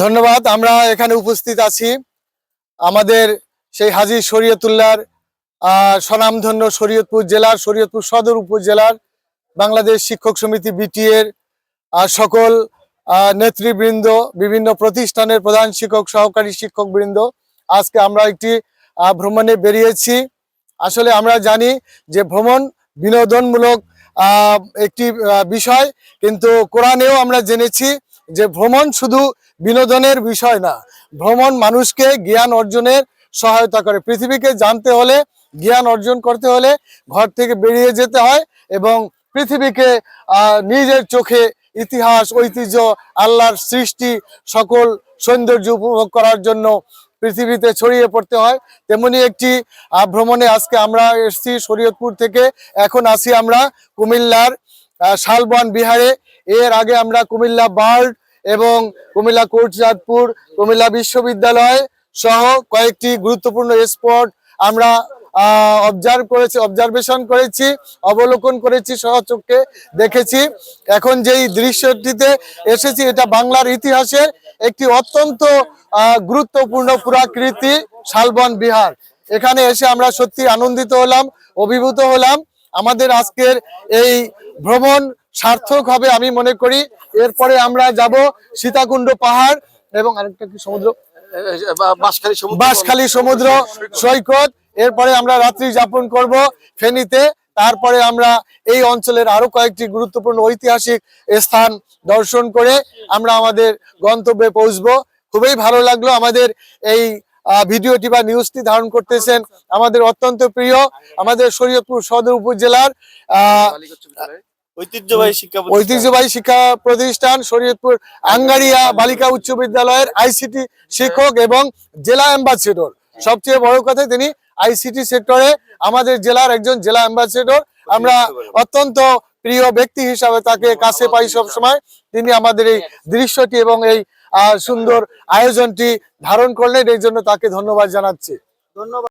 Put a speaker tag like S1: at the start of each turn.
S1: ধন্যবাদ। আমরা এখানে উপস্থিত আছি আমাদের সেই হাজী শরীয়তুল্লাহর স্বনামধন্য শরীয়তপুর জেলার শরীয়তপুর সদর উপজেলার বাংলাদেশ শিক্ষক সমিতি বিটিএর সকল নেতৃবৃন্দ, বিভিন্ন প্রতিষ্ঠানের প্রধান শিক্ষক, সহকারী শিক্ষক বৃন্দ। আজকে আমরা একটি ভ্রমণে বেরিয়েছি। আসলে আমরা জানি যে ভ্রমণ বিনোদনমূলক একটি বিষয়, কিন্তু কোরআনেও আমরা জেনেছি যে ভ্রমণ শুধু বিনোদনের বিষয় না, ভ্রমণ মানুষকে জ্ঞান অর্জনের সহায়তা করে। পৃথিবীকে জানতে হলে, জ্ঞান অর্জন করতে হলে ঘর থেকে বেরিয়ে যেতে হয় এবং পৃথিবীকে নিজের চোখে ইতিহাস, ঐতিহ্য, আল্লাহর সৃষ্টি, সকল সৌন্দর্য উপভোগ করার জন্য পৃথিবীতে ছড়িয়ে পড়তে হয়। তেমনি একটি ভ্রমণে আজকে আমরা এসেছি শরীয়তপুর থেকে। এখন আছি আমরা কুমিল্লার শালবন বিহারে। এর আগে আমরা কুমিল্লা বার্ড এবং কুমিল্লা কোটচাঁদপুর, কুমিল্লা বিশ্ববিদ্যালয় সহ কয়েকটি গুরুত্বপূর্ণ স্পট আমরা অবজারভেশন করেছি, অবলোকন করেছি, সহচক্ষে দেখেছি। এখন যেই দৃশ্যটিতে এসেছি, এটা বাংলার ইতিহাসের একটি অত্যন্ত গুরুত্বপূর্ণ পুরাকীর্তি শালবন বিহার। এখানে এসে আমরা সত্যি আনন্দিত হলাম, অভিভূত হলাম। আমাদের আজকের এই ভ্রমণ সার্থক হবে আমি মনে করি। এরপরে আমরা যাব সীতাকুণ্ড পাহাড় এবং আরেকটা কি সমুদ্র, বাঁশখালী সমুদ্র সৈকত। এরপরে আমরা রাত্রি যাপন করব ফেনীতে। তারপরে আমরা এই অঞ্চলের আরো কয়েকটি গুরুত্বপূর্ণ ঐতিহাসিক স্থান দর্শন করে আমরা আমাদের গন্তব্যে পৌঁছবো। খুবই ভালো লাগলো। আমাদের এই ভিডিওটি বা নিউজটি ধারণ করতেছেন আমাদের অত্যন্ত প্রিয়, আমাদের শরীয়তপুর সদর উপজেলার ঐতিহ্যবাহী শিক্ষা প্রতিষ্ঠান শরীয়তপুর আঙ্গারিয়া বালিকা উচ্চ বিদ্যালয়ের আইসিটি শিক্ষক এবং জেলা অ্যাম্বাসেডর। সবচেয়ে বড় কথা, তিনি আইসিটি সেক্টরে আমাদের জেলার একজন জেলা অ্যাম্বাসেডর। আমরা অত্যন্ত প্রিয় ব্যক্তি হিসাবে তাকে কাছে পাই সব সময়। তিনি আমাদের এই দৃশ্যটি এবং এই সুন্দর আয়োজনটি ধারণ করলেন, এই জন্য তাকে ধন্যবাদ জানাচ্ছি। ধন্যবাদ।